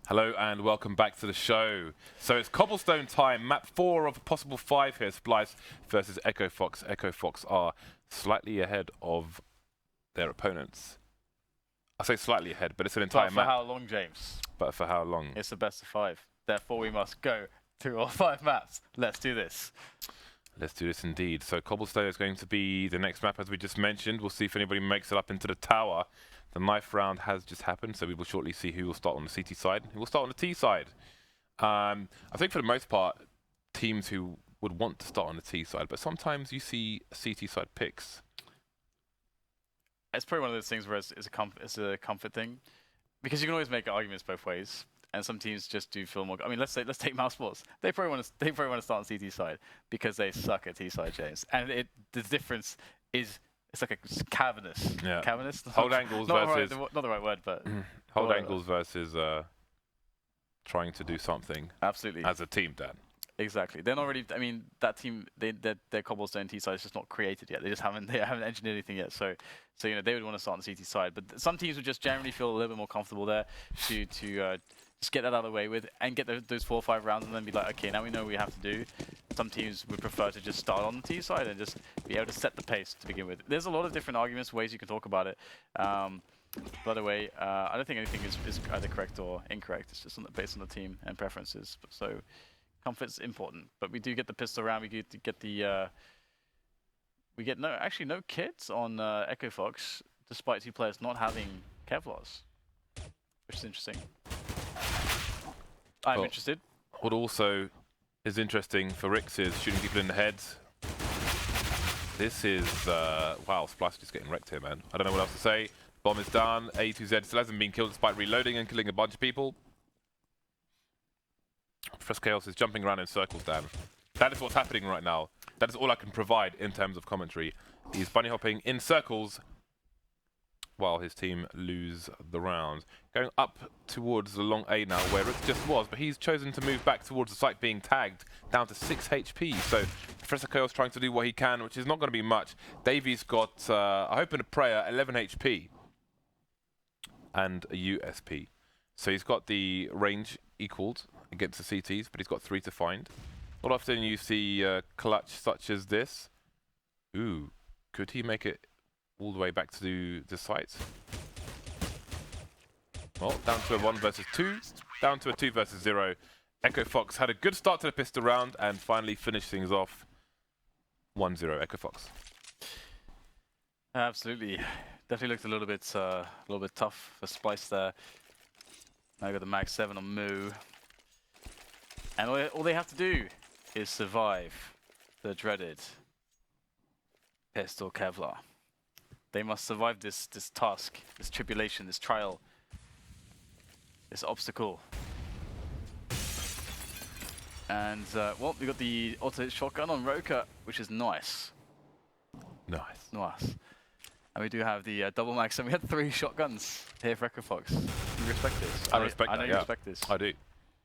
Hello and welcome back to the show. So it's Cobblestone time, map 4 of a possible 5 here, Splyce versus EchoFox. EchoFox are slightly ahead of their opponents. I say slightly ahead, but it's an entire map. But for how long, James? But for how long? It's the best of 5. Therefore, we must go through all 5 maps. Let's do this. Let's do this indeed. So Cobblestone is going to be the next map, as we just mentioned. We'll see if anybody makes it up into the tower. The knife round has just happened, so we will shortly see who will start on the CT side, who will start on the T side. I think for the most part, teams who would want to start on the T side, but sometimes you see CT side picks. It's probably one of those things where it's a comfort thing, because you can always make arguments both ways. And some teams just do feel more. I mean, let's take Mouse Sports. They probably want to start on CT side because they suck at T side, James. And the difference is it's like a cavernous. Yeah. Cavernous. Hold angles versus not the right word, but hold angles versus trying to do something. Absolutely. As a team, Dan. Exactly. They're not really. I mean, that team, their Cobblestone T side is just not created yet. They haven't engineered anything yet. So you know they would want to start on the CT side. But some teams would just generally feel a little bit more comfortable there to just get that out of the way with and get those 4 or 5 rounds and then be like, okay, now we know what we have to do. Some teams would prefer to just start on the T side and just be able to set the pace to begin with. There's a lot of different arguments, ways you can talk about it. By the way, I don't think anything is either correct or incorrect. It's just based on the team and preferences. So comfort's important, but we do get the pistol round. We get the we get no kits on EchoFox, despite 2 players not having Kevlars, which is interesting. I'm interested. What also is interesting for Rix is shooting people in the head. This is wow, Splyce just getting wrecked here, man. I don't know what else to say. Bomb is down. A2Z still hasn't been killed despite reloading and killing a bunch of people. Professor Chaos is jumping around in circles, Dan. That is what's happening right now. That is all I can provide in terms of commentary. He's bunny hopping in circles while his team lose the round. Going up towards the long A now, where Rick just was, but he's chosen to move back towards the site being tagged, down to 6 HP. So Professor Chaos trying to do what he can, which is not going to be much. Davy's got, I hope and a prayer, 11 HP and a USP. So he's got the range equaled against the CTs, but he's got 3 to find. Not often you see clutch such as this. Ooh, could he make it all the way back to the site? Well, down to a 1 versus 2, down to a 2 versus 0. EchoFox had a good start to the pistol round and finally finished things off 1-0 EchoFox. Absolutely, definitely looked a little bit tough for Splyce there. Now got the Mag 7 on Moo, and all they have to do is survive the dreaded pistol Kevlar. They must survive this task, this tribulation, this trial, this obstacle. And well, we got the auto shotgun on Roca, which is nice. Nice. Nice. And we do have the double max, and we had 3 shotguns here for EchoFox. You respect this? I respect that, I know you respect this. I do.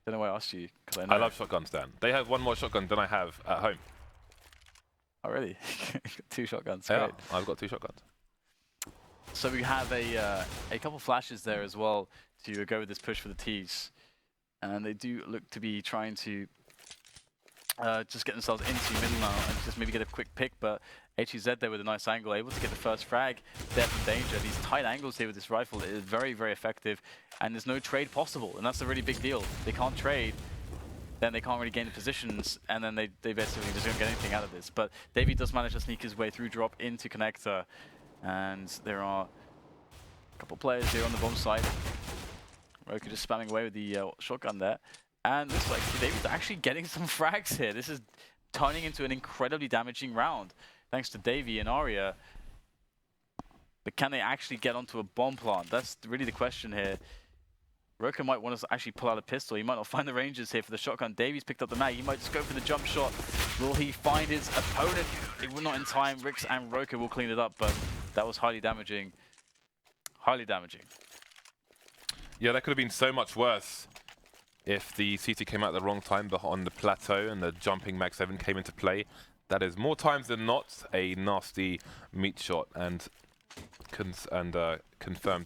Don't know why I asked you, because I know. I love shotguns, Dan. They have 1 more shotgun than I have at home. Oh, really? You've got 2 shotguns. Yeah, Great. I've got 2 shotguns. So we have a couple flashes there as well to go with this push for the T's. And they do look to be trying to just get themselves into middle now and just maybe get a quick pick, but HUZ there with a nice angle, able to get the first frag. They're in danger. These tight angles here with this rifle is very, very effective, and there's no trade possible, and that's a really big deal. They can't trade, then they can't really gain the positions, and then they basically just don't get anything out of this. But Davey does manage to sneak his way through, drop into connector, and there are a couple players here on the bomb site. Roca just spamming away with the shotgun there. And looks like Davy's actually getting some frags here. This is turning into an incredibly damaging round, thanks to Davey and Arya. But can they actually get onto a bomb plant? That's really the question here. Roca might want to actually pull out a pistol. He might not find the ranges here for the shotgun. Davy's picked up the mag. He might just go for the jump shot. Will he find his opponent? It will not in time. Rix and Roca will clean it up, but that was highly damaging. Highly damaging. Yeah, that could have been so much worse if the CT came out at the wrong time on the plateau and the jumping Mag 7 came into play. That is more times than not a nasty meat shot, and confirmed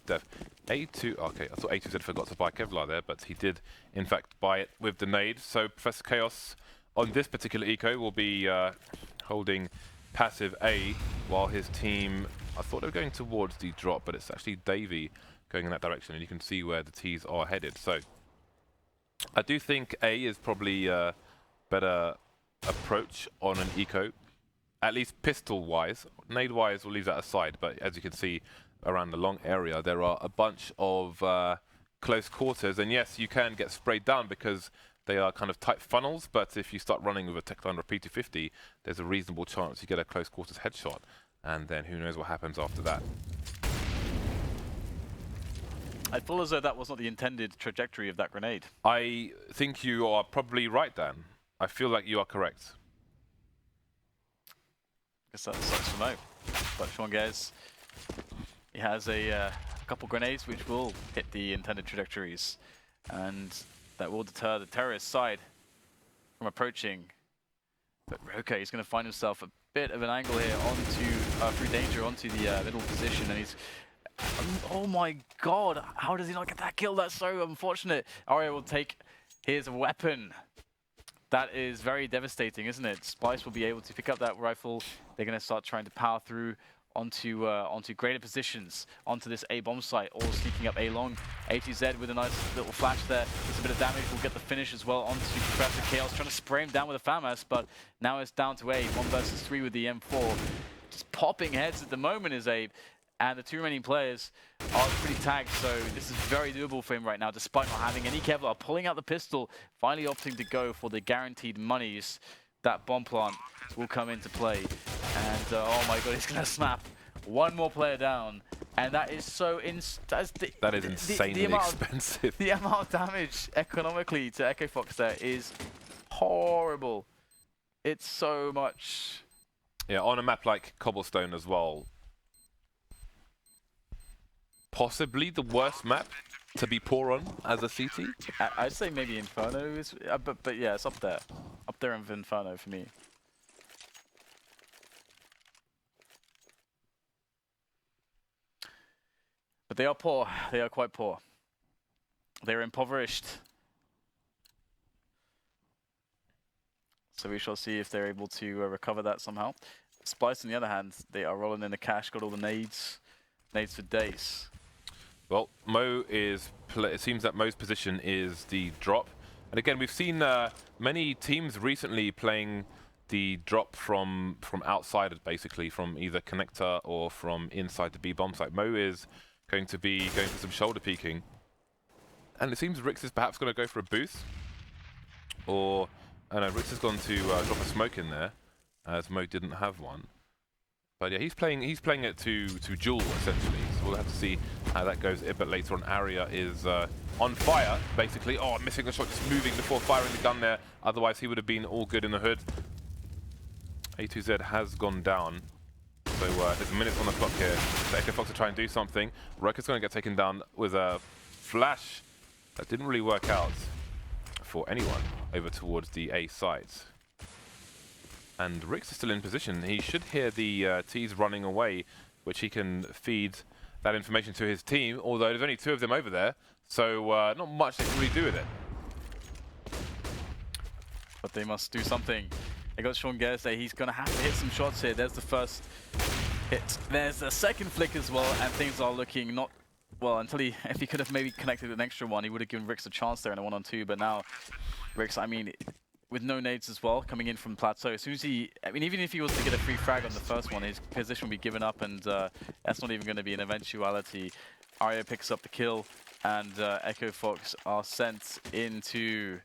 death. A2, okay, I thought A2Z forgot to buy Kevlar there, but he did in fact buy it with the nade. So Professor Chaos on this particular eco will be holding passive A, while his team, I thought they were going towards the drop, but it's actually DAVEY going in that direction, and you can see where the T's are headed. So I do think A is probably a better approach on an eco, at least pistol-wise. Nade-wise, we'll leave that aside, but as you can see around the long area, there are a bunch of close quarters, and yes, you can get sprayed down because they are kind of tight funnels, but if you start running with a Techline or P250, there's a reasonable chance you get a close quarters headshot, and then who knows what happens after that. I feel as though that was not the intended trajectory of that grenade. I think you are probably right, Dan. I feel like you are correct. I guess that sucks to know. But Sean Gares, he has a couple grenades which will hit the intended trajectories, and that will deter the terrorist side from approaching. But roca, he's going to find himself a bit of an angle here onto through danger onto the middle position, and he's. Oh my god, how does he not get that kill? That's so unfortunate. Arya will take his weapon. That is very devastating, isn't it? Splyce will be able to pick up that rifle. They're going to start trying to power through onto greater positions, onto this A bomb site, all sneaking up A long. A2Z with a nice little flash there. There's a bit of damage. We'll get the finish as well onto Professor Chaos, trying to spray him down with a FAMAS, but now it's down to A. 1 versus 3 with the M4. Just popping heads at the moment is Abe. And the two remaining players are pretty tagged, so this is very doable for him right now, despite not having any Kevlar. Pulling out the pistol, finally opting to go for the guaranteed monies. That bomb plant will come into play. And oh my god, he's going to snap. One more player down. And that is so that is insanely expensive. The amount of damage economically to EchoFox there is horrible. It's so much. Yeah, on a map like Cobblestone as well. Possibly the worst map to be poor on as a CT. I'd say maybe Inferno is, but yeah, it's up there in Inferno for me. But they are poor. They are quite poor. They're impoverished. So we shall see if they're able to recover that somehow. Splyce, on the other hand, they are rolling in the cash, got all the nades for days. Well, Mo is, it seems that Mo's position is the drop. And again, we've seen many teams recently playing the drop from outside, basically, from either connector or from inside the B bomb site. Mo is going to be going for some shoulder peeking. And it seems Rix is perhaps going to go for a boost. Or, I know, Rix has gone to drop a smoke in there, as Mo didn't have one. But yeah, he's playing it to duel, essentially. So we'll have to see how that goes a bit later on. Arya is on fire, basically. Oh, missing the shot, just moving before firing the gun there. Otherwise, he would have been all good in the hood. A2Z has gone down. So there's a minute on the clock here. The EchoFox to try and do something. Roca's going to get taken down with a flash. That didn't really work out for anyone over towards the A site. And Rix is still in position. He should hear the T's running away, which he can feed that information to his team, although there's only 2 of them over there, so not much they can really do with it. But they must do something. They got Sean Gares there. He's going to have to hit some shots here. There's the first hit. There's a second flick as well, and things are looking not well until if he could have maybe connected an extra one, he would have given Rix a chance there in a 1-on-2, but now Rix, I mean, with no nades as well, coming in from Plateau. As soon as he, I mean, even if he was to get a free frag on the first one, his position will be given up, and that's not even going to be an eventuality. Arya picks up the kill, and EchoFox are sent into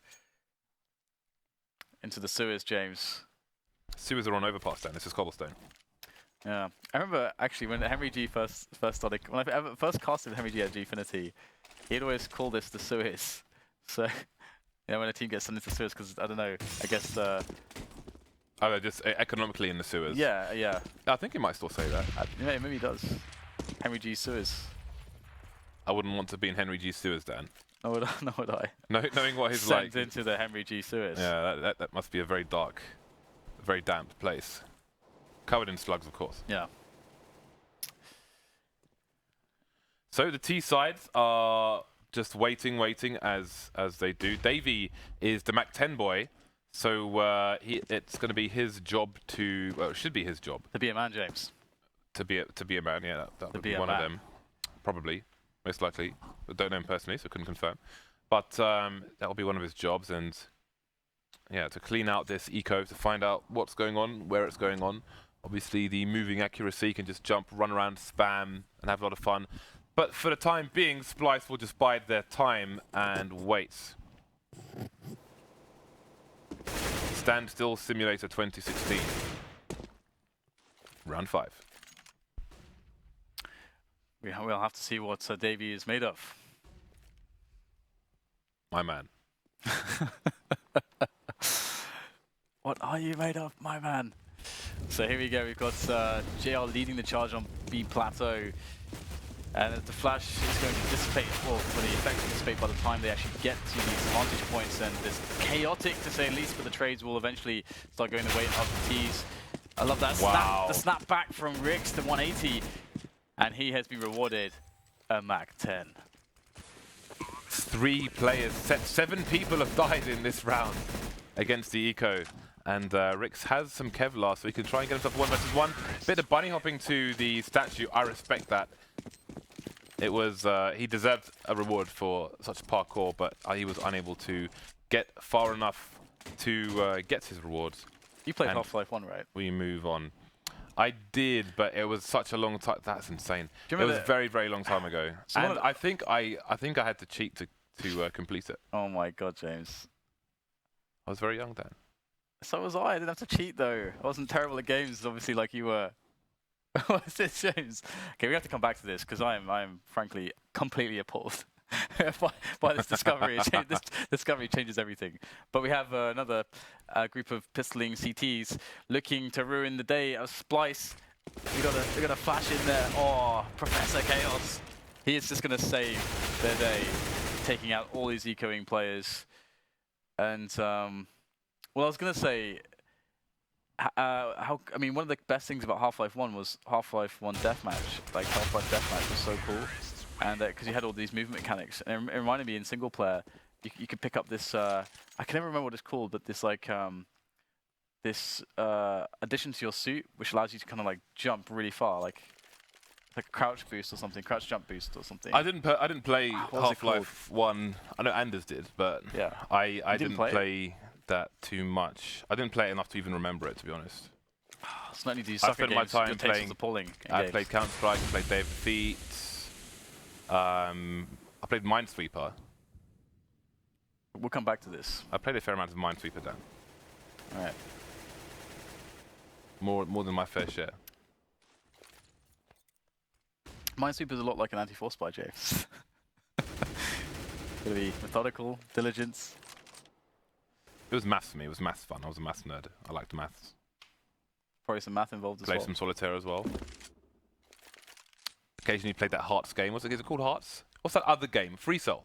the sewers, James. Sewers are on overpass then. This is Cobblestone. Yeah, I remember actually when Henry G first started, when I first casted Henry G at Gfinity, he'd always call this the sewers. So. Yeah, when a team gets sent into sewers, because I don't know, I guess. Oh, they're just economically in the sewers. Yeah, yeah. I think he might still say that. Yeah, maybe he does. Henry G sewers. I wouldn't want to be in Henry G sewers, Dan. Nor would I. Knowing what he's sent like. Into the Henry G sewers. Yeah, that must be a very dark, very damp place. Covered in slugs, of course. Yeah. So the T sides are just waiting as they do. DAVEY is the Mac 10 boy, so it's going to be his job to, well, it should be his job. To be a man, James. To be a man, yeah, that would be one of them, probably, most likely. I don't know him personally, so couldn't confirm. But that will be one of his jobs, and yeah, to clean out this eco, to find out what's going on, where it's going on. Obviously, the moving accuracy can just jump, run around, spam, and have a lot of fun. But for the time being, Splyce will just bide their time and wait. Standstill Simulator 2016. Round 5. We'll have to see what DAVEY is made of. My man. What are you made of, my man? So here we go. We've got JL leading the charge on B plateau. And the flash is going to dissipate, well, for the effect to dissipate by the time they actually get to these vantage points. And it's chaotic, to say the least, but the trades will eventually start going the way of the T's. I love that snap back from Rix to 180. And he has been rewarded a Mac 10. 3 players, 7 people have died in this round against the Eco. And Rix has some Kevlar, so he can try and get himself 1 versus 1. Bit of bunny hopping to the statue, I respect that. It was, he deserved a reward for such parkour, but he was unable to get far enough to get his rewards. You played Half-Life 1, right? We move on. I did, but it was such a long time. That's insane. It was a very, very long time ago. So and I think I had to cheat to complete it. Oh my God, James. I was very young then. So was I. I didn't have to cheat though. I wasn't terrible at games, obviously, like you were. What's it, James? Okay, we have to come back to this because I'm frankly completely appalled by this discovery. This discovery changes everything. But we have another group of pistoling CTs looking to ruin the day of Splyce. We got a flash in there. Oh, Professor Chaos. He is just going to save their day, taking out all these ecoing players. And well, I was going to say. I mean, one of the best things about Half-Life 1 was Half-Life 1 Deathmatch. Like, Half-Life Deathmatch was so cool. And because you had all these movement mechanics. And it reminded me in single player, you could pick up this, I can never remember what it's called, but this, like, this addition to your suit, which allows you to kind of, like, jump really far. Like a crouch boost or something, crouch jump boost or something. I didn't play Half-Life 1. I know Anders did, but yeah, I didn't play that too much. I didn't play it enough to even remember it, to be honest. It's not only do you I spent my time playing. I played Counter-Strike, I played DAVEY. I played Minesweeper. We'll come back to this. I played a fair amount of Minesweeper, Dan. All right. More than my fair share. Minesweeper is a lot like an anti-force spy, James. Gotta be methodical, diligence. It was maths for me. It was maths fun. I was a maths nerd. I liked maths. Probably some math involved as well. Played some solitaire as well. Occasionally played that Hearts game. Is it called Hearts? What's that other game? Free Cell.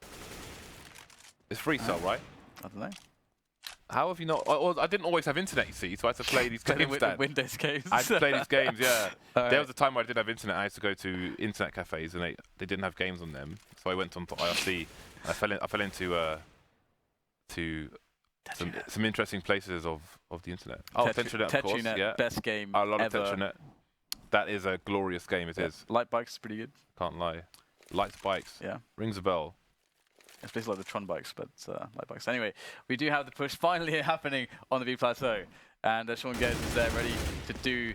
It's Free Cell, right? I don't know. How have you not? I didn't always have internet, you see, so I had to play these games. Windows games. I had to play these games, yeah. There was a time where I didn't have internet. I used to go to internet cafes, and they didn't have games on them. So I went on to IRC. I fell into some interesting places of the internet. Oh, Tetranet, of course. Yeah. Best game I love ever. Tetranet. That is a glorious game. It is. Light Bikes is pretty good. Can't lie. Light Bikes. Yeah. Rings a bell. It's basically like the Tron bikes, but light bikes. Anyway, we do have the push finally happening on the B plateau, and Sean Gares is there ready to do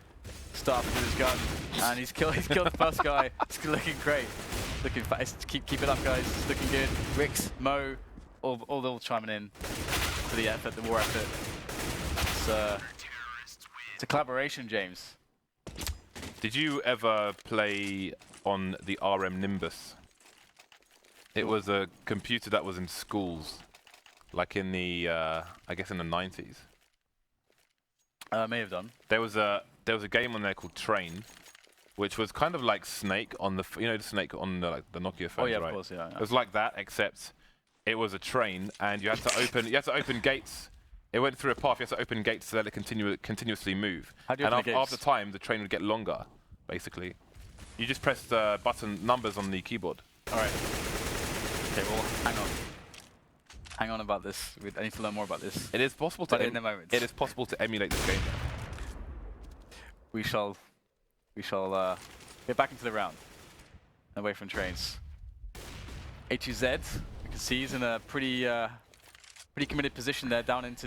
stuff with his gun, and he's killed the first guy. It's looking great, looking fast. Keep it up, guys. It's looking good. Rix, Mo, all chiming in for the effort, the war effort. It's a collaboration, James. Did you ever play on the RM Nimbus? It was a computer that was in schools, like in the, I guess in the 90s. May have done. There was a game on there called Train, which was kind of like Snake on the, the Snake on the Nokia phone, oh yeah, right? Of course, yeah. It was like that, except it was a train, and you had to open gates. It went through a path. You had to open gates to let it continuously move. How do you open the gates? After time, the train would get longer, basically. You just press button numbers on the keyboard. All right. Okay, well, hang on. Hang on about this. I need to learn more about this. It is possible to. But in a moment. It is possible to emulate this game. We shall get back into the round. Away from trains. A2Z, you can see he's in a pretty committed position there, down into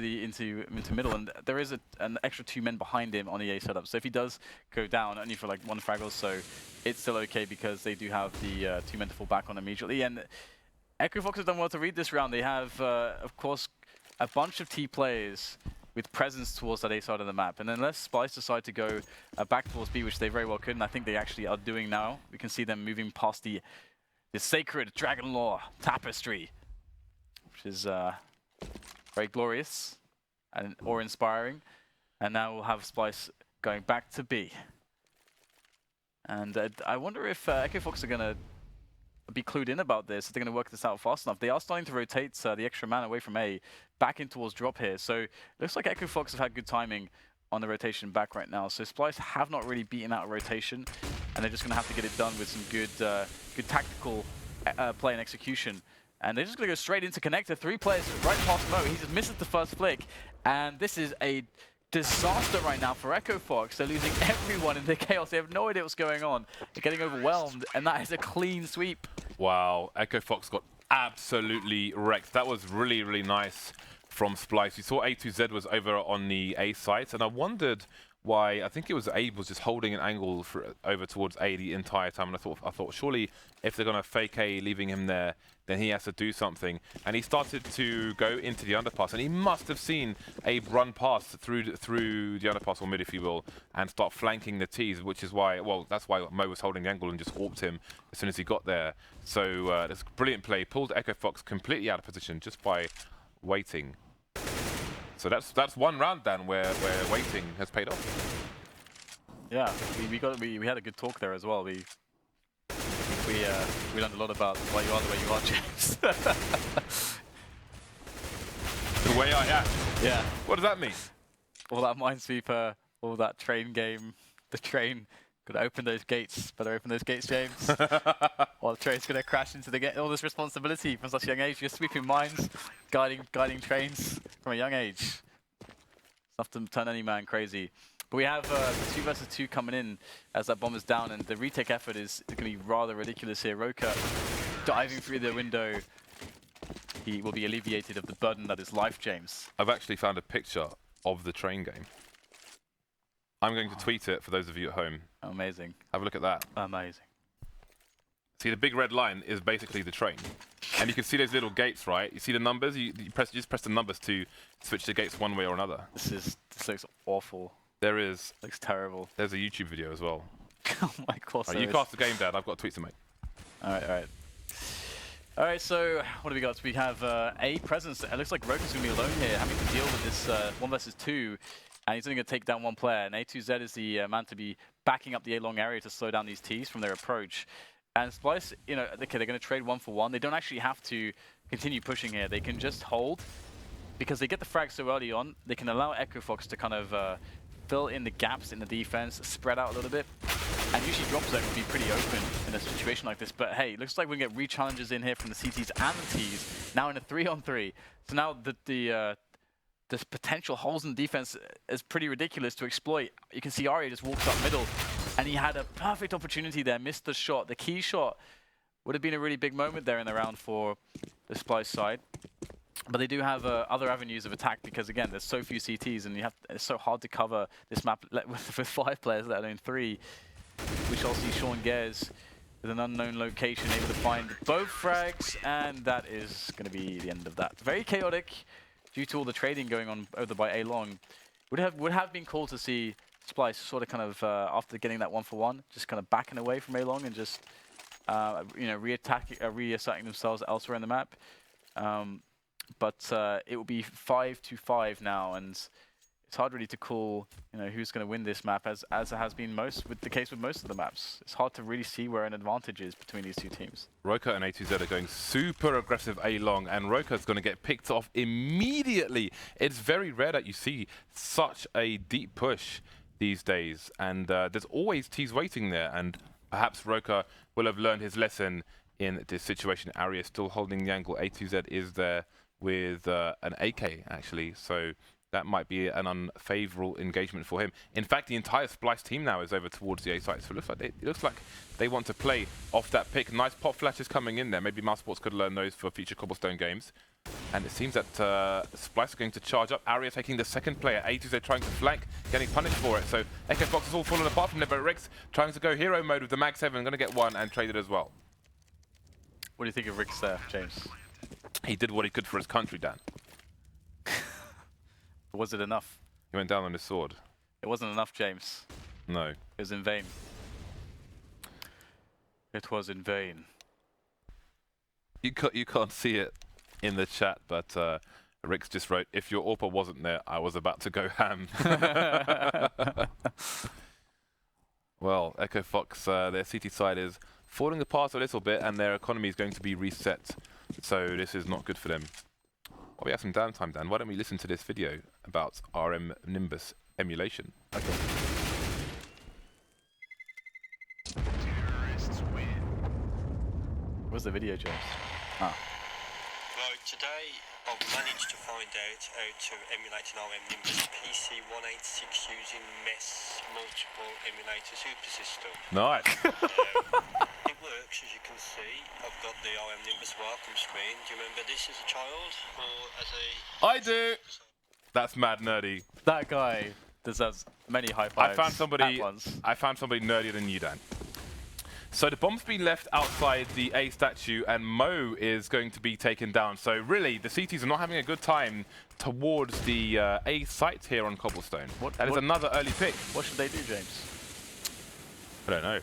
middle, and there is an extra 2 men behind him on EA setup. So if he does go down only for like 1 frag or so, it's still okay because they do have the 2 men to fall back on immediately. And EchoFox has done well to read this round. They have, of course, a bunch of T players with presence towards that A side of the map. And unless Splyce decide to go back towards B, which they very well could, and I think they actually are doing now, we can see them moving past the sacred Dragon Lore tapestry, which is very glorious and awe-inspiring. And now we'll have Splyce going back to B. And I wonder if EchoFox are going to be clued in about this, if they're going to work this out fast enough. They are starting to rotate the extra man away from A, back in towards drop here. So looks like EchoFox have had good timing on the rotation back right now. So Splyce have not really beaten out a rotation, and they're just going to have to get it done with some good tactical play and execution. And they're just going to go straight into connector. 3 players right past Mo. He just misses the first flick, and this is a disaster right now for EchoFox. They're losing everyone in the chaos. They have no idea what's going on. They're getting overwhelmed, and that is a clean sweep. Wow, EchoFox got absolutely wrecked. That was really, really nice from Splyce. You saw A2Z was over on the A site, and I wondered why. I think it was Abe was just holding an angle over towards A the entire time, and I thought surely if they're going to fake A, leaving him there, then he has to do something. And he started to go into the underpass, and he must have seen Abe run past through the underpass, or mid if you will, and start flanking the T's, which is why, well, that's why Mo was holding the angle and just warped him as soon as he got there. So that's a brilliant play. Pulled EchoFox completely out of position just by waiting. So that's 1 round then where waiting has paid off. Yeah, we had a good talk there as well. We learned a lot about why you are the way you are, James. The way I am. Yeah. What does that mean? All that minesweeper, all that train game. The train could open those gates. Better open those gates, James. Or the train's gonna crash into the gate. All this responsibility from such a young age. You're sweeping mines, guiding trains from a young age. Enough to turn any man crazy. But we have the 2 versus 2 coming in as that bomb is down, and the retake effort is going to be rather ridiculous here. Roca diving through the window. He will be alleviated of the burden that is life, James. I've actually found a picture of the train game. I'm going to tweet it for those of you at home. Amazing. Have a look at that. Amazing. See, the big red line is basically the train. And you can see those little gates, right? You see the numbers? You just press the numbers to switch the gates one way or another. This looks awful. There is. Looks terrible. There's a YouTube video as well. Oh my God. Right, you cast the game, Dad. I've got a tweet to make. All right, so what do we got? We have A presence. It looks like Roca's going to be alone here, having to deal with this 1 versus 2. And he's only going to take down 1 player. And A2Z is the man to be backing up the A-long area to slow down these Ts from their approach. And Splyce, you know, okay, they're going to trade 1 for 1. They don't actually have to continue pushing here. They can just hold, because they get the frag so early on. They can allow EchoFox to kind of fill in the gaps in the defense, spread out a little bit. And usually drop zone would be pretty open in a situation like this. But hey, it looks like we can get re-challenges in here from the CTs and the Ts. Now in a 3-on-3. So now the potential holes in the defense is pretty ridiculous to exploit. You can see Arya just walks up middle, and he had a perfect opportunity there, missed the shot. The key shot would have been a really big moment there in the round for the Splyce side. But they do have other avenues of attack, because again, there's so few CTs, and it's so hard to cover this map with 5 players, let alone 3. We shall see Sean Gares with an unknown location, able to find both frags, and that is going to be the end of that. Very chaotic due to all the trading going on over by A-long. Would have been cool to see Splyce sort of kind of after getting that 1 for 1, just kind of backing away from A-long and just you know, reasserting themselves elsewhere in the map. But it will be 5-5 now, and it's hard really to call, you know, who's going to win this map, as it has been the case with most of the maps. It's hard to really see where an advantage is between these 2 teams. Roca and A2Z are going super aggressive A-long, and Roca's going to get picked off immediately. It's very rare that you see such a deep push these days, and there's always T's waiting there, and perhaps roca will have learned his lesson in this situation. Arya still holding the angle. A2Z is there with an AK, actually, so that might be an unfavorable engagement for him. In fact, the entire Splyce team now is over towards the A site, so it looks like they want to play off that pick. Nice pop flashes coming in there. Maybe Mousesports could learn those for future Cobblestone games. And it seems that Splyce are going to charge up. Arya taking the second player. A2Z trying to flank, getting punished for it. So EchoFox is all falling apart from there, but Rix trying to go hero mode with the Mag 7, going to get one and traded as well. What do you think of Rix there, James? He did what he could for his country, Dan. Was it enough? He went down on his sword. It wasn't enough, James. No. It was in vain. It was in vain. You can't see it in the chat, but Rix just wrote, if your AWPer wasn't there, I was about to go ham. Well, EchoFox, their CT side is falling apart a little bit, and their economy is going to be reset. So this is not good for them. Well, we have some downtime, Dan. Why don't we listen to this video about RM Nimbus emulation? Okay. Where's the video, James? Ah. Right, today I've managed to find out how to emulate an RM Nimbus PC186 using MES multiple emulator super system. Nice. It works, as you can see. I've got the RM Nimbus welcome screen. Do you remember this as a child or as a... I do. That's mad nerdy. That guy deserves many high fives. I found somebody nerdier than you, Dan. So the bomb's been left outside the A statue, and Mo is going to be taken down. So really, the CTs are not having a good time towards the A site here on Cobblestone. That is another early pick. What should they do, James? I don't know.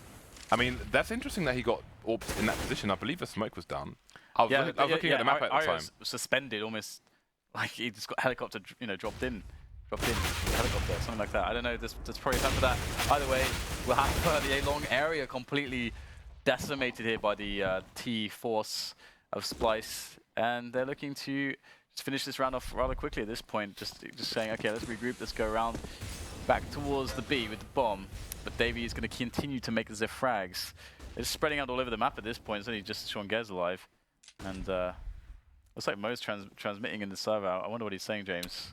I mean, that's interesting that he got orbs in that position. I believe the smoke was down. I was looking at the map at the time. Arya suspended, almost like he just got helicopter, dropped in helicopter, something like that. I don't know. There's probably time for that. Either way, we'll have the A-long area completely decimated here by the T force of Splyce, and they're looking to just finish this round off rather quickly at this point. Just saying, okay, let's regroup. Let's go around back towards the B with the bomb. But DAVEY is going to continue to make the frags. They're just spreading out all over the map at this point. It's only just Sean Gares alive, and looks like Mo's transmitting in the server. I wonder what he's saying, James.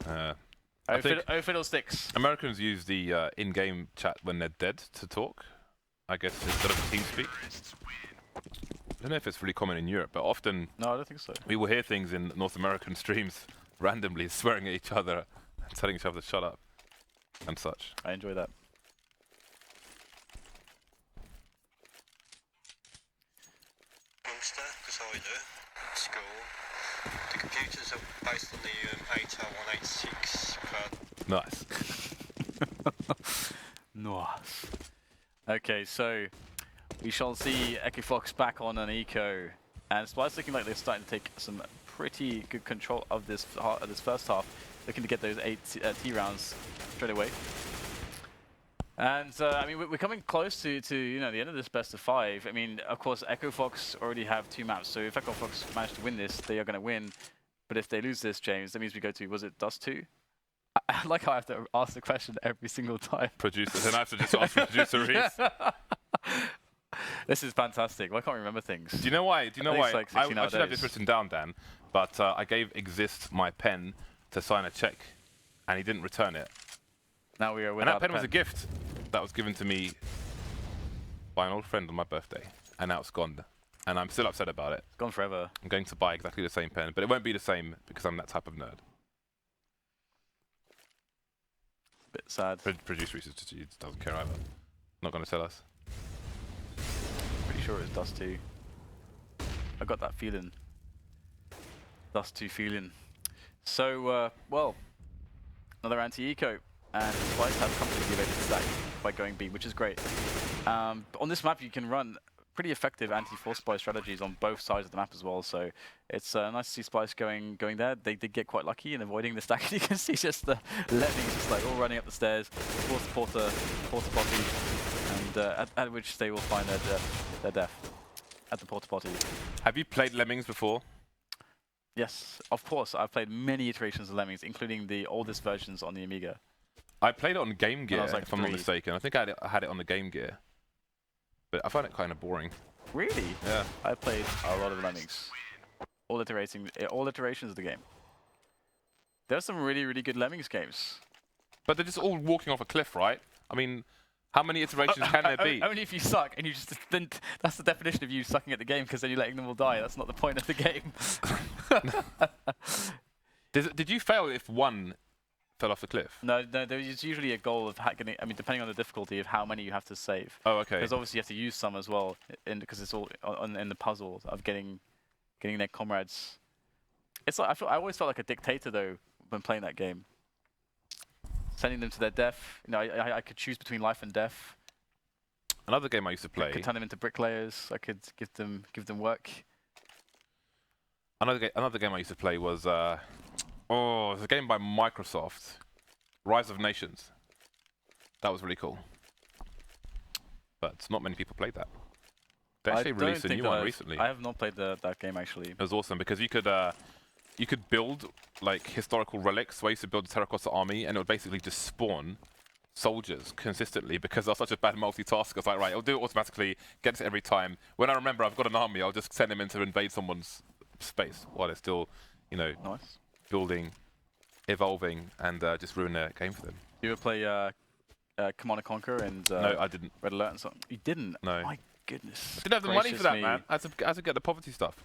Oh, fiddlesticks. Americans use the in-game chat when they're dead to talk, I guess, instead of TeamSpeak. I don't know if it's really common in Europe, but often no, I don't think so. We will hear things in North American streams randomly swearing at each other and telling each other to shut up and such. I enjoy that. Monster, because I do. School. The computers are based on the 80186 card. Nice. Nice. Okay, so we shall see EchoFox back on an eco, and Splyce looking like they're starting to take some pretty good control of this first half, looking to get those 8 T rounds straight away. And I mean, we're coming close to the end of this best of 5. I mean, of course, EchoFox already have 2 maps, so if EchoFox manage to win this, they are going to win. But if they lose this, James, that means we go to, was it Dust 2? I like how I have to ask the question every single time. Producer, then I have to just ask producer Reese. This is fantastic. Why can't we remember things? Do you know why? Like I should have this written down, Dan, but I gave Exist my pen to sign a check, and he didn't return it. Now we are without and that pen was a gift that was given to me by an old friend on my birthday, and now it's gone. And I'm still upset about it. It's gone forever. I'm going to buy exactly the same pen, but it won't be the same because I'm that type of nerd. Bit sad. Producer Reese just doesn't care either. Not going to tell us. Pretty sure it's Dust 2. I got that feeling. Dust 2 feeling. So, well, another anti-eco. And Splyce have comfortably evaded the stack by going B, which is great. On this map, you can run pretty effective anti-force Splyce strategies on both sides of the map as well. So it's nice to see Splyce going there. They did get quite lucky in avoiding the stack. You can see just the lemmings just like all running up the stairs towards the porter potty, and at which they will find their death at the porter potty. Have you played Lemmings before? Yes, of course. I've played many iterations of Lemmings, including the oldest versions on the Amiga. I played it on Game Gear, like if I'm not mistaken. I think I had it on the Game Gear. but I find it kind of boring. Really? Yeah. I played a lot of Lemmings. All iterations of the game. There's some really, really good Lemmings games. But they're just all walking off a cliff, right? I mean, how many iterations can there be? Only if you suck, and you just think that's the definition of you sucking at the game, because then you're letting them all die. That's not the point of the game. Did you fail if one fell off the cliff? No, there's usually a goal of getting. I mean, depending on the difficulty of how many you have to save. Oh, okay. Because obviously you have to use some as well, because it's all in the puzzle of getting their comrades. It's like I always felt like a dictator though when playing that game. Sending them to their death. You know, I could choose between life and death. Another game I used to play. I could turn them into bricklayers. I could give them work. Another game I used to play was it's a game by Microsoft, Rise of Nations. That was really cool. But not many people played that. They actually released a new one recently. I have not played that game actually. It was awesome because you could build like historical relics. So I used to build a terracotta army, and it would basically just spawn soldiers consistently because I was such a bad multitasker. I was like, right, it'll do it automatically, gets it every time. When I remember I've got an army, I'll just send them in to invade someone's space while they're still, you know, Nice. building, evolving, and just ruin their game for them. You ever play Command & Conquer and No, I didn't. Red Alert and something? You didn't? No. My goodness. I didn't have the money for that, me. man. I had to get the poverty stuff.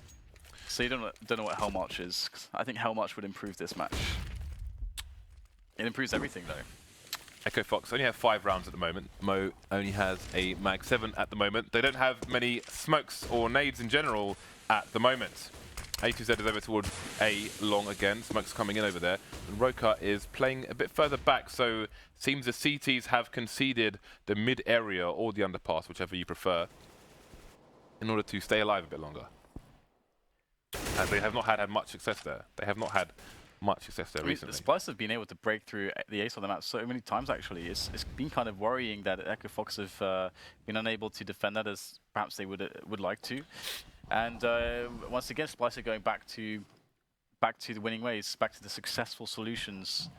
So you don't know what Hell March is? 'Cause I think Hell March would improve this match. It improves everything though. EchoFox only have 5 rounds at the moment. Mo only has a Mag 7 at the moment. They don't have many smokes or nades in general at the moment. A2Z is over towards A long again. Smoke's coming in over there. And roca is playing a bit further back, so seems the CTs have conceded the mid area or the underpass, whichever you prefer, in order to stay alive a bit longer. As they have not had much success there. They have not had much success there recently. The Splyce have been able to break through the ace on the map so many times actually. It's been kind of worrying that EchoFox have been unable to defend that as perhaps they would like to. And once again, Splyce are going back to the winning ways, back to the successful solutions.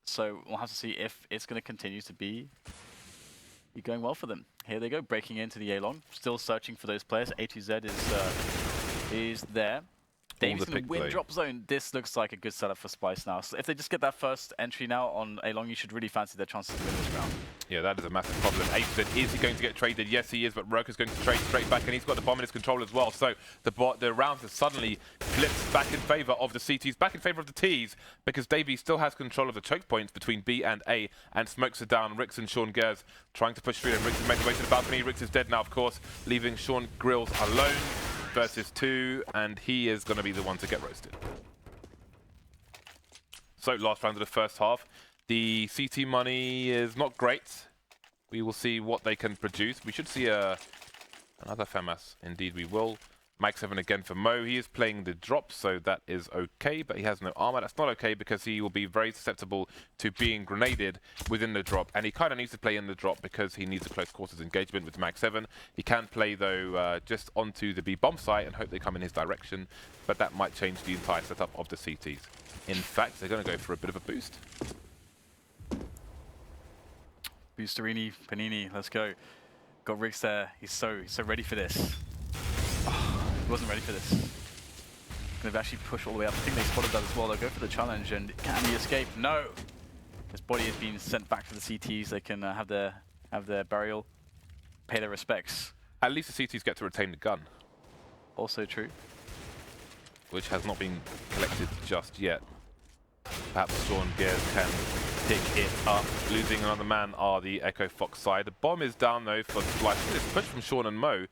So we'll have to see if it's going to continue to be going well for them. Here they go, breaking into the A-long, still searching for those players. A2Z is there. Davy's going to win drop zone. This looks like a good setup for Splyce now. So if they just get that first entry now on A-long, you should really fancy their chances to win this round. Yeah, that is a massive problem. A2Z, is he going to get traded? Yes, he is, but roca's going to trade straight back, and he's got the bomb in his control as well. So the rounds have suddenly flipped back in favor of the CTs, back in favor of the Ts, because DAVEY still has control of the choke points between B and A, and smokes are down. Rix and Sean Gares trying to push through, and Rix has made his way to the balcony. Rix is dead now, of course, leaving Sean Grills alone versus 2, and he is going to be the one to get roasted. So last round of the first half. The CT money is not great. We will see what they can produce. We should see another FAMAS. Indeed, we will. Mag 7 again for Mo. He is playing the drop, so that is okay, but he has no armor. That's not okay because he will be very susceptible to being grenaded within the drop, and he kind of needs to play in the drop because he needs a close quarters engagement with Mag 7. He can play, though, just onto the B bomb site and hope they come in his direction, but that might change the entire setup of the CTs. In fact, they're going to go for a bit of a boost. Boosterini, Panini, let's go. Got Rix there. He's so ready for this. Oh, he wasn't ready for this. They've actually pushed all the way up. I think they spotted that as well. They'll go for the challenge, and can he escape? No. His body has been sent back to the CTs. They can have their burial, pay their respects. At least the CTs get to retain the gun. Also true. Which has not been collected just yet. Perhaps Sean Gares can pick it up. Losing another man are the EchoFox side. The bomb is down though for Splyce. This push from Sean and Mo.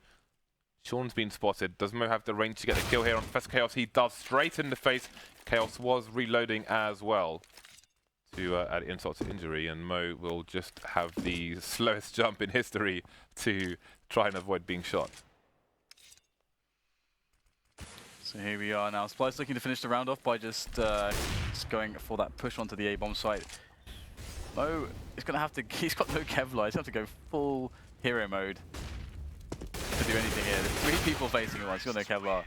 Sean's been spotted. Does Mo have the range to get the kill here on Professor Chaos? He does, straight in the face. Chaos was reloading as well to add insult to injury, and Mo will just have the slowest jump in history to try and avoid being shot. So here we are now. Splyce looking to finish the round off by just going for that push onto the A-bomb site. Mo is going to have to, he's got no Kevlar, he's going to have to go full hero mode to do anything here. There's 3 people facing him, he's got no Kevlar.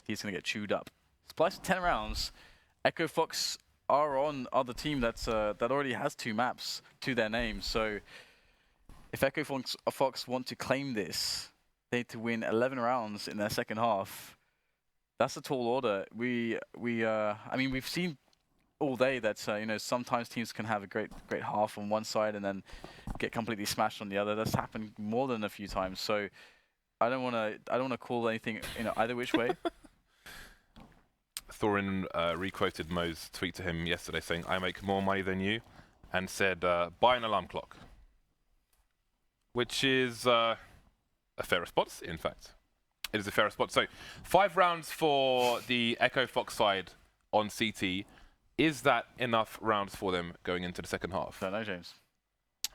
He's going to get chewed up. Splyce 10 rounds. EchoFox are on other team that already has 2 maps to their name, so if EchoFox want to claim this, they need to win 11 rounds in their second half. That's a tall order. I mean, we've seen all day that you know, sometimes teams can have a great half on one side and then get completely smashed on the other. That's happened more than a few times. So I don't want to call anything, you know, either which way. Thorin requoted Mo's tweet to him yesterday saying, "I make more money than you," and said, "Buy an alarm clock," which is a fair response. In fact, it is a fair response. So 5 rounds for the EchoFox side on CT. Is that enough rounds for them going into the second half? Don't know, James.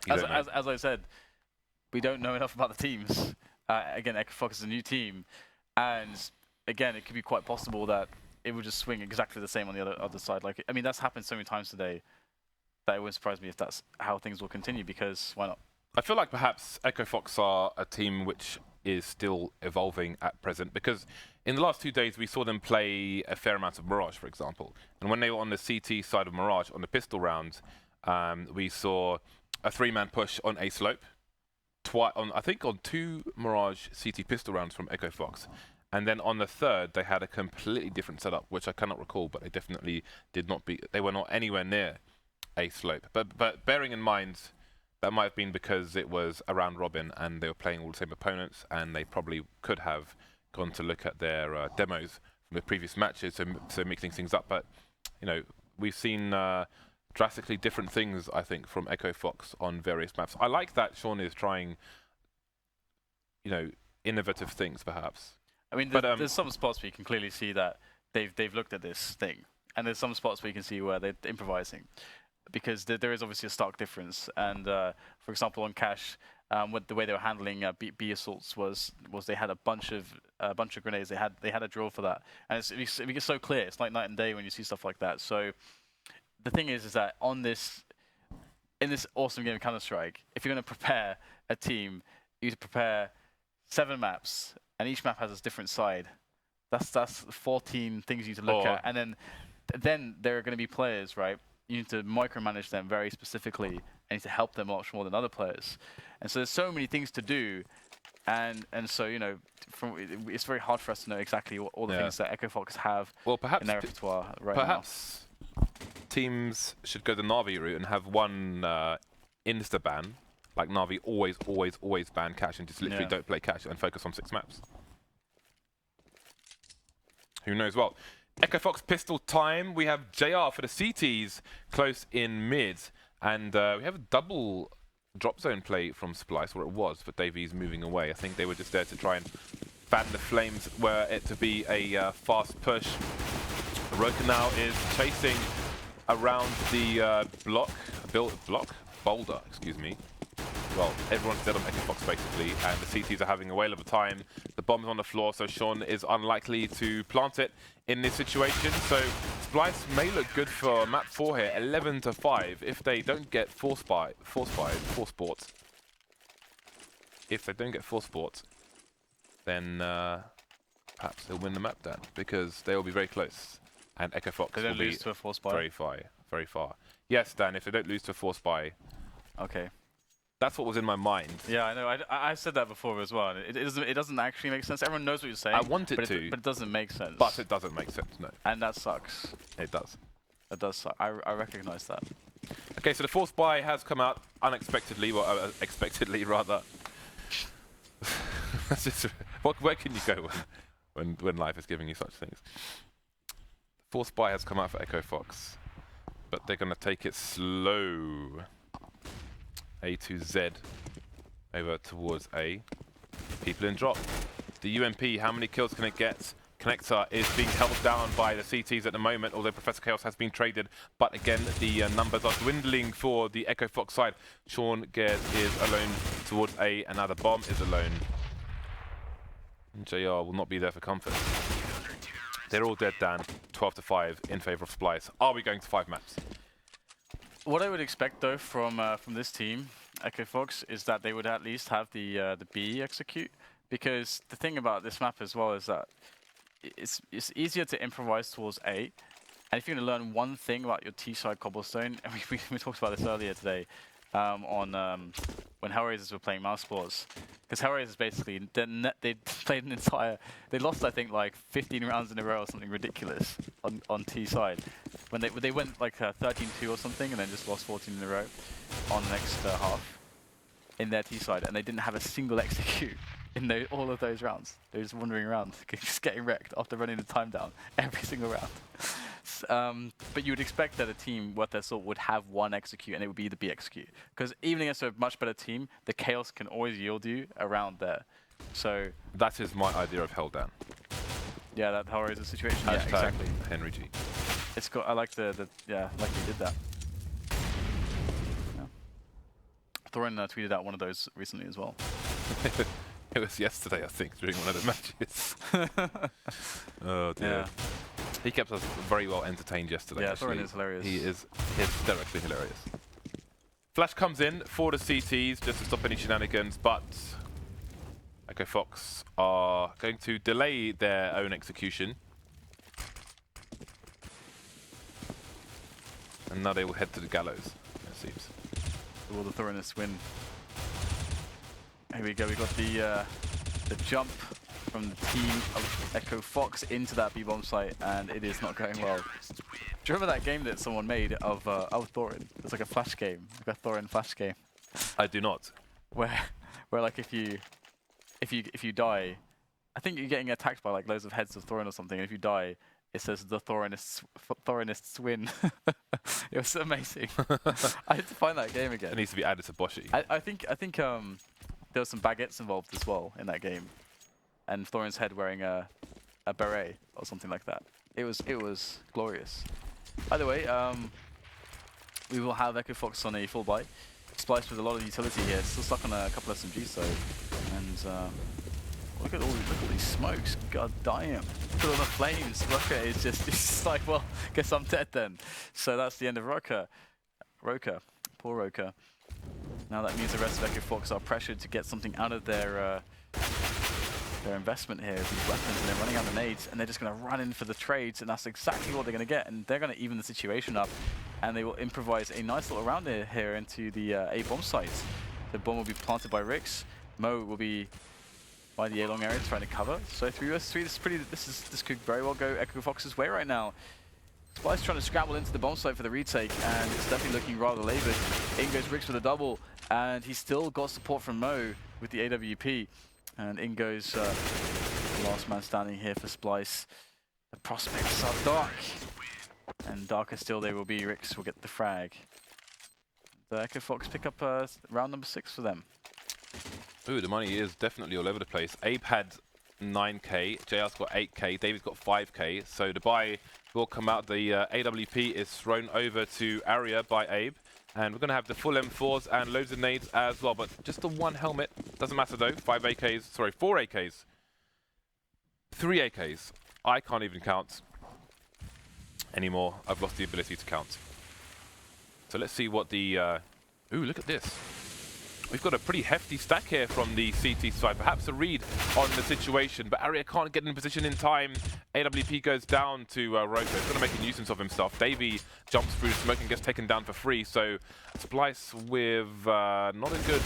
You don't know. As I said, we don't know enough about the teams. Again, EchoFox is a new team, and again, it could be quite possible that it will just swing exactly the same on the other side. Like, I mean, that's happened so many times today that it wouldn't surprise me if that's how things will continue, because why not? I feel like perhaps EchoFox are a team which is still evolving at present, because in the last 2 days we saw them play a fair amount of Mirage, for example. And when they were on the CT side of Mirage, on the pistol round, we saw a 3-man push on A slope, I think on 2 Mirage CT pistol rounds from EchoFox. And then on the third, they had a completely different setup, which I cannot recall, but they definitely did not be. They were not anywhere near A slope. But bearing in mind, that might have been because it was a round robin and they were playing all the same opponents, and they probably could have gone to look at their demos from the previous matches, so mixing things up. But you know, we've seen drastically different things, I think, from EchoFox on various maps. I like that Sean is trying, you know, innovative things, perhaps. I mean, there's some spots where you can clearly see that they've looked at this thing, and there's some spots where you can see where they're improvising, because there is obviously a stark difference. And for example, on Cash, with the way they were handling B assaults was they had a bunch of grenades. They had a drill for that, and it gets so clear. It's like night and day when you see stuff like that. So the thing is that in this awesome game of Counter-Strike, if you're going to prepare a team, you need to prepare 7 maps. And each map has a different side. That's 14 things you need to look at. And then there are going to be players, right? You need to micromanage them very specifically, and you need to help them much more than other players. And so there's so many things to do. And so, you know, it's very hard for us to know exactly what all the things that EchoFox have in their repertoire right now. Perhaps teams should go the Na'Vi route and have one insta-ban. Like Na'Vi always ban Cash and just literally don't play Cash and focus on 6 maps. Who knows? Well, EchoFox pistol time. We have JR for the CTs close in mid. And we have a double drop zone play from Splyce, or it was, but DAVEY's moving away. I think they were just there to try and fan the flames, were it to be a fast push. Roca now is chasing around the boulder, excuse me. Well, everyone's dead on EchoFox basically, and the CTs are having a whale of a time. The bomb's on the floor, so Sean is unlikely to plant it in this situation. So Splyce may look good for map 4 here, 11-5. If they don't get force sports. If they don't get force sports, then perhaps they'll win the map then, because they will be very close. And EchoFox will be lose to a force buy. Very far. Yes, Dan, if they don't lose to a force buy. Okay. That's what was in my mind. Yeah, I know. I said that before as well. It doesn't actually make sense. Everyone knows what you're saying. I want it but to. But it doesn't make sense. But it doesn't make sense, no. And that sucks. It does. It does suck. I recognize that. Okay, so the force buy has come out unexpectedly, well, expectedly rather. That's just, where can you go when life is giving you such things? Force buy has come out for EchoFox, but they're going to take it slow. A to Z over towards A. People in drop. The UMP, how many kills can it get? Connector is being held down by the CTs at the moment, although Professor Chaos has been traded. But again, the numbers are dwindling for the EchoFox side. Sean Gares is alone towards A, and now the bomb is alone. And JR will not be there for comfort. They're all dead, Dan. 12-5 in favor of Splyce. Are we going to 5 maps? What I would expect though from this team, EchoFox, is that they would at least have the B execute, because the thing about this map as well is that it's easier to improvise towards A, and if you're going to learn one thing about your T side Cobblestone, and we talked about this earlier today on when Hellraisers were playing Mouse Sports, because Hellraisers basically they played an entire, they lost I think like 15 rounds in a row or something ridiculous on T side, when they went like 13-2 or something and then just lost 14 in a row on the next half in their T side, and they didn't have a single execute in all of those rounds. They were just wandering around, just getting wrecked after running the time down every single round. But you would expect that a team worth their salt would have one execute, and it would be the B execute. Because even against a much better team, the chaos can always yield you around there. So that is my idea of Helldown. yeah, that Hellraiser situation. Yeah, Hashtag exactly. Henry G. It's got. I like I like they did that. Yeah. Thorin tweeted out one of those recently as well. It was yesterday, I think, during one of the matches. Oh dear. Yeah. He kept us very well entertained yesterday. Yeah, actually. Thorin is hilarious. He is hysterically hilarious. Flash comes in for the CTs just to stop any shenanigans, but EchoFox are going to delay their own execution. And now they will head to the gallows, it seems. Will the Thorinists win? Here we go, we got the jump from the team of EchoFox into that B-bomb site, and it is not going well. Do you remember that game that someone made of Thorin? It's like a flash game, like a Thorin flash game. I do not. Where like if you die, I think you're getting attacked by like loads of heads of Thorin or something, and if you die, it says the Thorinists win. It was amazing. I had to find that game again. It needs to be added to Boshi. I think there were some baguettes involved as well in that game, and Thorin's head wearing a beret or something like that. It was glorious. By the way, we will have EchoFox on a full buy. Splyce with a lot of utility here, still stuck on a couple of SMGs though, and look at all these smokes. God damn! Look at all the flames. Roca is just like, well, guess I'm dead then. So that's the end of Roca. Poor Roca. Now that means the rest of EchoFox are pressured to get something out of their investment here, these weapons, and they're running out of nades, and they're just going to run in for the trades, and that's exactly what they're going to get, and they're going to even the situation up, and they will improvise a nice little round here into the A bomb site. The bomb will be planted by Rix. Mo will be by the A long area trying to cover. So 3 vs 3, this could very well go EchoFox's way right now. Splyce trying to scramble into the bomb site for the retake, and it's definitely looking rather laboured. In goes Rix with a double, and he's still got support from Mo with the AWP. And in goes the last man standing here for Splyce. The prospects are dark, and darker still they will be. Rix will get the frag. The EchoFox pick up round number 6 for them. Ooh, the money is definitely all over the place. Abe had 9k, JR's got 8k, David's got 5k, so the buy will come out. The AWP is thrown over to Arya by Abe, and we're going to have the full M4s and loads of nades as well, but just the one helmet. Doesn't matter though. 4 AKs. 3 AKs. I can't even count anymore. I've lost the ability to count. So let's see what the... ooh, look at this. We've got a pretty hefty stack here from the CT side. Perhaps a read on the situation, but Arya can't get in position in time. AWP goes down to Roca. He's going to make a nuisance of himself. DAVEY jumps through smoke and gets taken down for free. So Splyce with not a good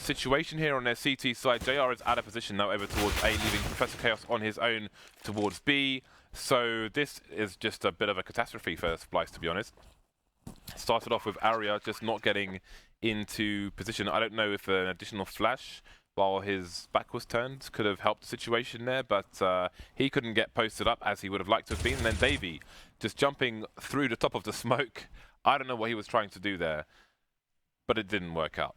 situation here on their CT side. JR is out of position now over towards A, leaving Professor Chaos on his own towards B. So this is just a bit of a catastrophe for Splyce, to be honest. Started off with Arya just not getting into position. I don't know if an additional flash while his back was turned could have helped the situation there, but he couldn't get posted up as he would have liked to have been. And then DAVEY just jumping through the top of the smoke. I don't know what he was trying to do there, but it didn't work out.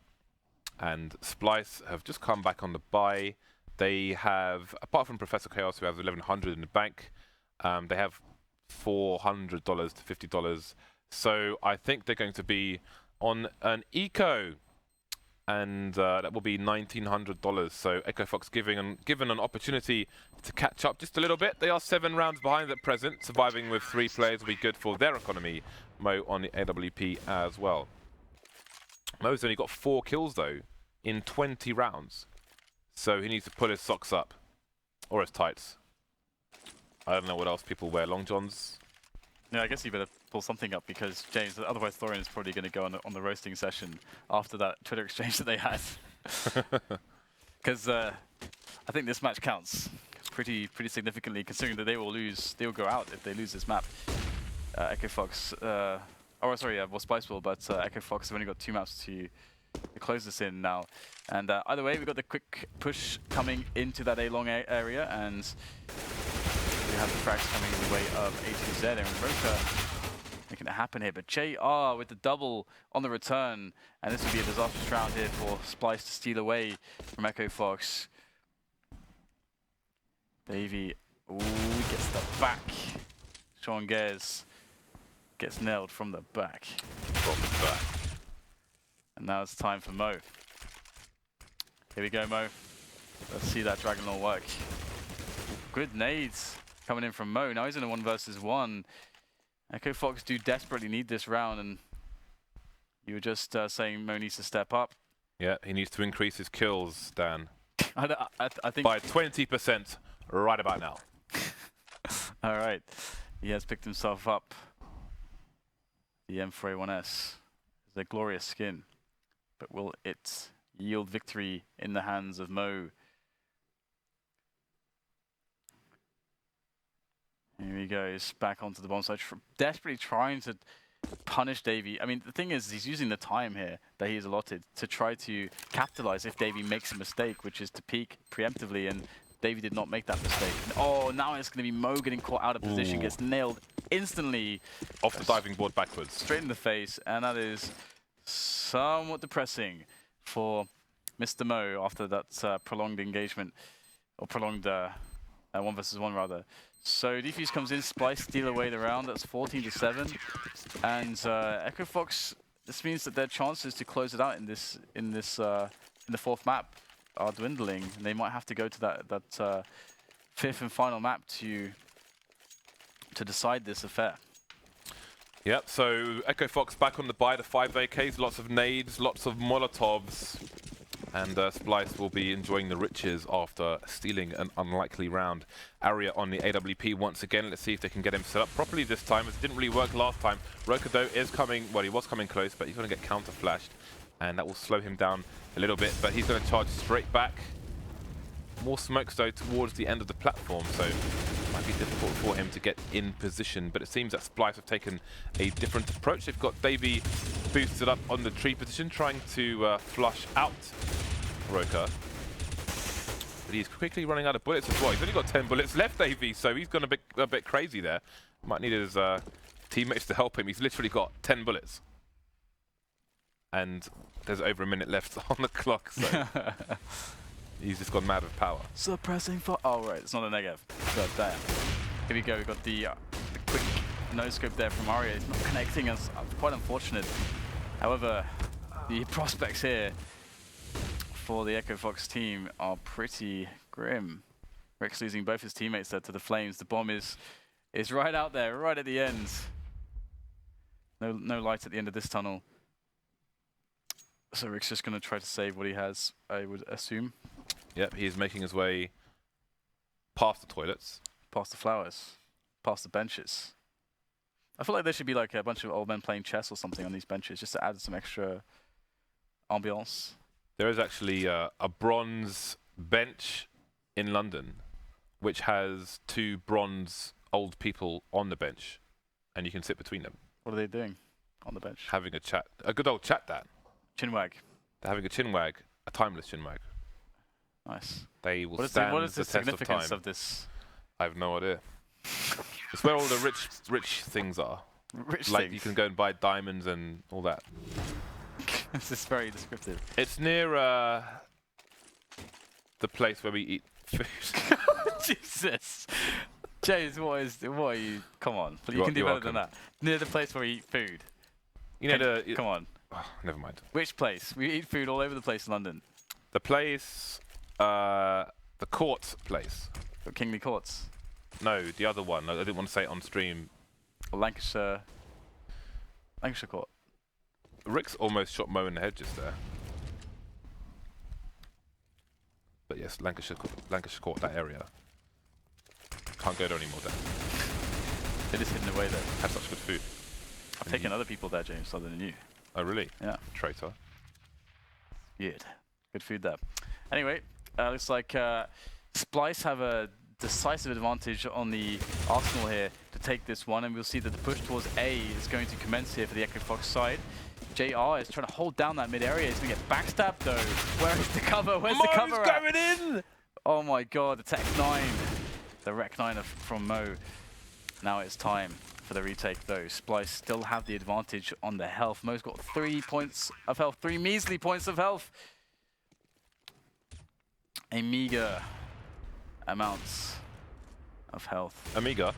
And Splyce have just come back on the buy. They have, apart from Professor Chaos, who has 1100 in the bank, they have $400 to $50. So I think they're going to be on an eco, and that will be $1,900. So EchoFox given an opportunity to catch up just a little bit. They are 7 rounds behind at present. Surviving with 3 players will be good for their economy. Mo on the AWP as well. Mo's only got 4 kills though in 20 rounds, so he needs to pull his socks up or his tights. I don't know what else people wear. Long johns. Yeah, I guess you better pull something up because James, otherwise Thorin is probably going to go on the roasting session after that Twitter exchange that they had. Because I think this match counts pretty significantly, considering that they will lose. They will go out if they lose this map. EchoFox, well, Splyce will, but EchoFox have only got 2 maps to close this in now. And either way, we've got the quick push coming into that A-long area, and we have the frags coming in the way of A2Z and roca making it happen here. But JR with the double on the return, and this would be a disastrous round here for Splyce to steal away from EchoFox. DAVEY, ooh, gets the back. Gares gets nailed from the back. And now it's time for Mo. Here we go, Mo. Let's see that Dragon Lore work. Good nades coming in from Mo. Now he's in a 1 versus 1. EchoFox do desperately need this round, and you were just saying Mo needs to step up. Yeah, he needs to increase his kills, Dan. I think by 20% right about now. All right. He has picked himself up. The M4A1S is a glorious skin, but will it yield victory in the hands of Mo? Here he goes, back onto the bomb site, desperately trying to punish DAVEY. I mean, the thing is, he's using the time here that he is allotted to try to capitalize if DAVEY makes a mistake, which is to peek preemptively, and DAVEY did not make that mistake. Oh, now it's going to be Mo getting caught out of position, gets nailed instantly. Off the diving board backwards. Straight in the face, and that is somewhat depressing for Mr. Mo after that prolonged engagement, or prolonged 1 versus 1 rather. So Defuse comes in, Splyce steal away the round, that's 14-7. And EchoFox, this means that their chances to close it out in the 4th map are dwindling, and they might have to go to that 5th and final map to decide this affair. Yep, so EchoFox back on the buy, the 5 AKs, lots of nades, lots of Molotovs, and Splyce will be enjoying the riches after stealing an unlikely round. Arya on the AWP once again. Let's see if they can get him set up properly this time, as it didn't really work last time. roca though is coming, well, he was coming close, but he's going to get counter flashed, and that will slow him down a little bit, but he's going to charge straight back. More smokes though towards the end of the platform, so it might be difficult for him to get in position, but it seems that Splyce have taken a different approach. They've got DAVEY boosted up on the tree position, trying to flush out roca. But he's quickly running out of bullets as well. He's only got 10 bullets left, DAVEY, so he's gone a bit crazy there. Might need his teammates to help him. He's literally got 10 bullets. And there's over a minute left on the clock, so he's just gone mad with power. Suppressing for... Oh, right, it's not a negative. God damn. Here we go, we've got the quick no-scope there from Arya. It's not connecting us. Quite unfortunate. However, the prospects here for the EchoFox team are pretty grim. Rex losing both his teammates there to the flames. The bomb is right out there, right at the end. No light at the end of this tunnel. So Rick's just going to try to save what he has, I would assume. Yep, he's making his way past the toilets. Past the flowers. Past the benches. I feel like there should be like a bunch of old men playing chess or something on these benches, just to add some extra ambiance. There is actually a bronze bench in London, which has 2 bronze old people on the bench, and you can sit between them. What are they doing on the bench? Having a chat. A good old chat, Dan. Chinwag. They're having a chinwag, a timeless chinwag. Nice. They will stand what is the test of significance time. of this? I have no idea. It's where all the rich things are. Rich like things? you can go and buy diamonds and all that. This is very descriptive. It's near the place where we eat food. Jesus. James, what are you? Come on. You can do better than that. Near the place where we eat food. You know come on. Oh, never mind. Which place? We eat food all over the place in London. The place, the court place. Kingly Courts. No, the other one. I didn't want to say it on stream. Lancashire Court. Rick's almost shot Mo in the head just there. But yes, Lancashire Court, that area. Can't go there anymore, Dan. They're just hidden away there. Had such good food. I've taken other people there, James, other than you. Oh, really? Yeah. Traitor. Good. Good food there. Anyway, looks like Splyce have a decisive advantage on the Arsenal here to take this one, and we'll see that the push towards A is going to commence here for the EchoFox side. JR is trying to hold down that mid area. He's going to get backstabbed though. Where is the cover? Where's the cover at? Going in! Oh my god, the Tech 9. The Rec 9 from Mo. Now it's time for the retake though. Splyce still have the advantage on the health. Mo's got 3 points of health, 3 measly points of health. A meager amounts of health. Omega.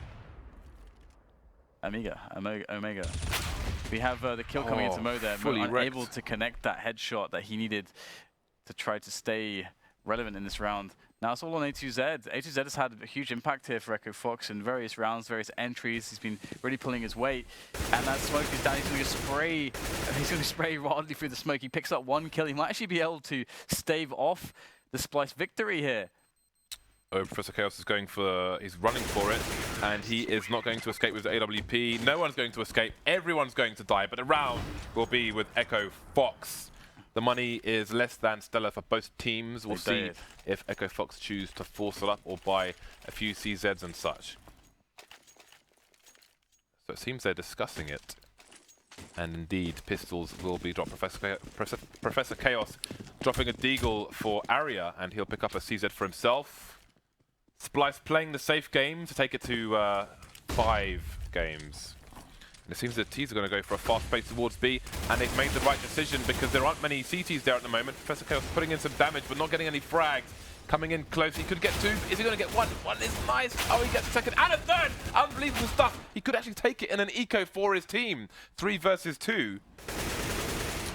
Omega. We have the kill coming into Mo there. Mo unable to connect that headshot that he needed to try to stay relevant in this round. Now it's all on A2Z. A2Z has had a huge impact here for EchoFox in various rounds, various entries. He's been really pulling his weight. And that smoke is down. He's going to spray. He's going to spray wildly through the smoke. He picks up 1 kill. He might actually be able to stave off the Splyce victory here. Oh, Professor Chaos is going for, he's running for it, and he is not going to escape with the AWP. No one's going to escape. Everyone's going to die, but the round will be with EchoFox. The money is less than stellar for both teams. We'll see if EchoFox choose to force it up or buy a few CZs and such. So it seems they're discussing it. And indeed, pistols will be dropped. Professor Chaos dropping a deagle for Arya, and he'll pick up a CZ for himself. Splyce playing the safe game to take it to 5 games. And it seems that T's are going to go for a fast pace towards B, and they've made the right decision because there aren't many CTs there at the moment. Professor Chaos putting in some damage, but not getting any frags. Coming in close, he could get 2. Is he going to get 1? 1 is nice. Oh, he gets a 2nd and a 3rd. Unbelievable stuff. He could actually take it in an eco for his team. 3 versus 2.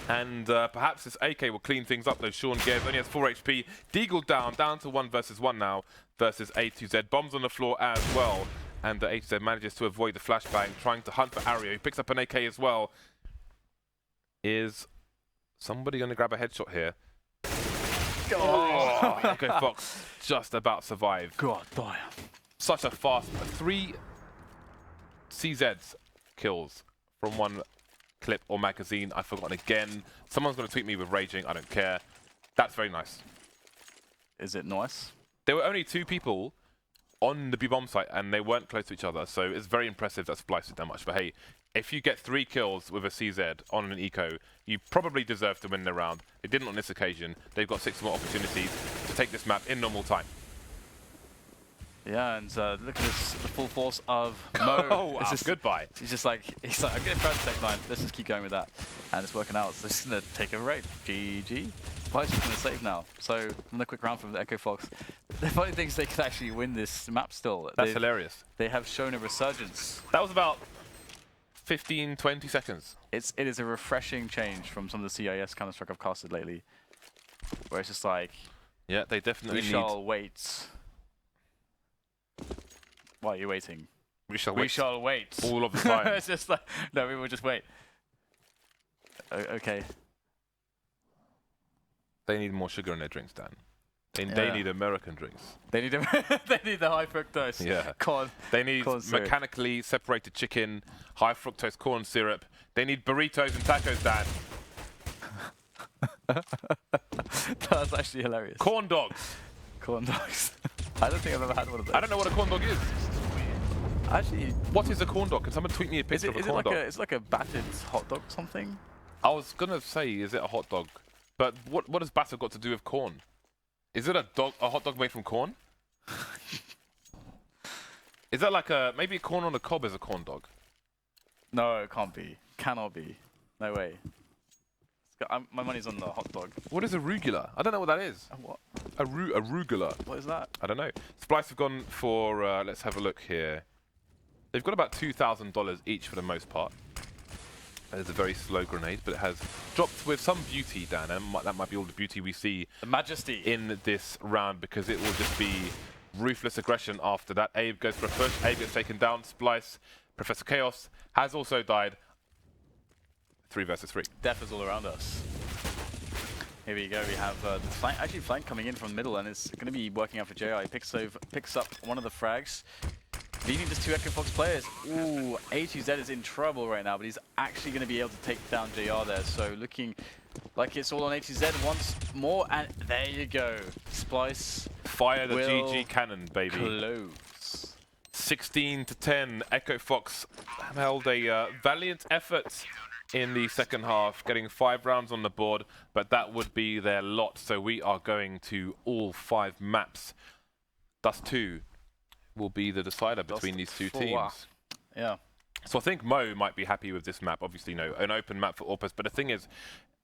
And perhaps this AK will clean things up though. Sean Gares only has 4 HP. Deagle down to 1 versus 1 now versus A2Z. Bombs on the floor as well. And the A2Z manages to avoid the flashbang, trying to hunt for Arya, who picks up an AK as well. Is somebody going to grab a headshot here? Oh, EchoFox just about survived. God damn. Such a fast 3 CZs kills from 1 clip or magazine. I've forgotten again. Someone's going to tweet me with raging. I don't care. That's very nice. Is it nice? There were only 2 people on the B-bomb site and they weren't close to each other, so it's very impressive that Splyce did that much. But hey, if you get 3 kills with a CZ on an eco, you probably deserve to win the round. They didn't on this occasion. They've got 6 more opportunities to take this map in normal time. Yeah, and look at this, the full force of Mo. Oh, wow. Goodbye. He's like, I'm getting first Tech 9. Let's just keep going with that. And it's working out. So he's going to take a raid. GG. Splyce is going to save now. So another quick round from the EchoFox. The funny thing is they could actually win this map still. That's hilarious. They have shown a resurgence. That was about 15, 20 seconds. It is a refreshing change from some of the CIS Counter-Strike I've casted lately. Where it's just like, yeah, they definitely we shall wait. Why are you waiting? We shall wait. We shall wait. All of the time. It's just like, no, we will just wait. Okay. They need more sugar in their drinks, Dan. They need American drinks. They need they need the high fructose. Yeah. Corn. They need mechanically separated chicken, high fructose corn syrup. They need burritos and tacos, Dan. That was actually hilarious. Corn dogs. Corn dogs. I don't think I've ever had one of those. I don't know what a corn dog is. Actually, what is a corn dog? Can someone tweet me a picture of a corn dog? It's like a battered hot dog or something? I was gonna say, is it a hot dog? But what has batter got to do with corn? Is it a hot dog made from corn? Is that like maybe corn on the cob is a corn dog? No, it can't be. Cannot be. No way. My money's on the hot dog. What is arugula? I don't know what that is. What? Arugula. What is that? I don't know. Splyce have gone for, let's have a look here. They've got about $2,000 each for the most part. That is a very slow grenade, but it has dropped with some beauty, Dan, and that might be all the beauty we see the majesty in this round, because it will just be ruthless aggression after that. Abe goes for a push. Abe gets taken down. Splyce, Professor Chaos has also died. 3 versus 3. Death is all around us. Here we go. We have the flank coming in from the middle, and it's going to be working out for JI. He picks up one of the frags. leaving just 2 EchoFox players. Ooh, A2Z is in trouble right now, but he's actually going to be able to take down JR there. So looking like it's all on A2Z once more, and there you go. Splyce. Fire the will GG cannon, baby. Close. 16-10. EchoFox held a valiant effort in the second half, getting 5 rounds on the board, but that would be their lot. So we are going to all 5 maps. Dust 2 will be the decider between these two teams. Yeah. So I think Mo might be happy with this map. Obviously, an open map for Orpus. But the thing is,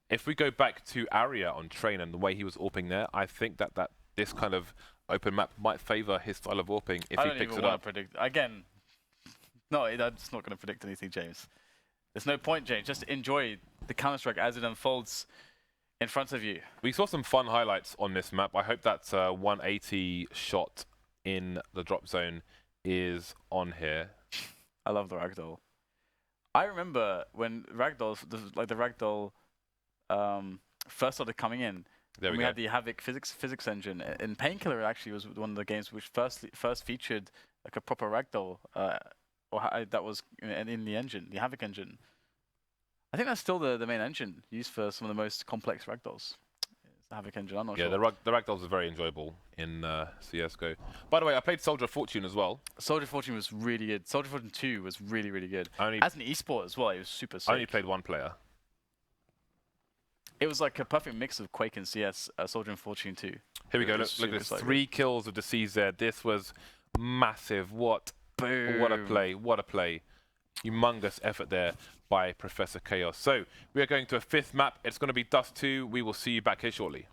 if we go back to Arya on Train and the way he was AWPing there, I think that this kind of open map might favor his style of AWPing if he picks it up. I don't even want to predict. Again, no, I'm just not going to predict anything, James. There's no point, James. Just enjoy the Counter-Strike as it unfolds in front of you. We saw some fun highlights on this map. I hope that 180 shot in the drop zone is on here. I love the ragdoll. I remember when ragdoll, the ragdoll first started coming in. We had the Havoc physics engine. In Painkiller, actually, was one of the games which first featured like a proper ragdoll, that was in the engine, the Havoc engine. I think that's still the main engine used for some of the most complex ragdolls. It's the Havoc engine. I'm not sure. Yeah, the ragdolls are very enjoyable in CS:GO. By the way, I played Soldier of Fortune as well. Soldier of Fortune was really good. Soldier of Fortune 2 was really, really good. As an esport as well, it was super sick. I only played 1 player. It was like a perfect mix of Quake and CS, Soldier of Fortune 2. Here we go. Look at this. 3 kills of the CZ. This was massive. Boom. What a play. What a play. Humongous effort there by Professor Chaos. So we are going to a 5th map. It's going to be Dust 2. We will see you back here shortly.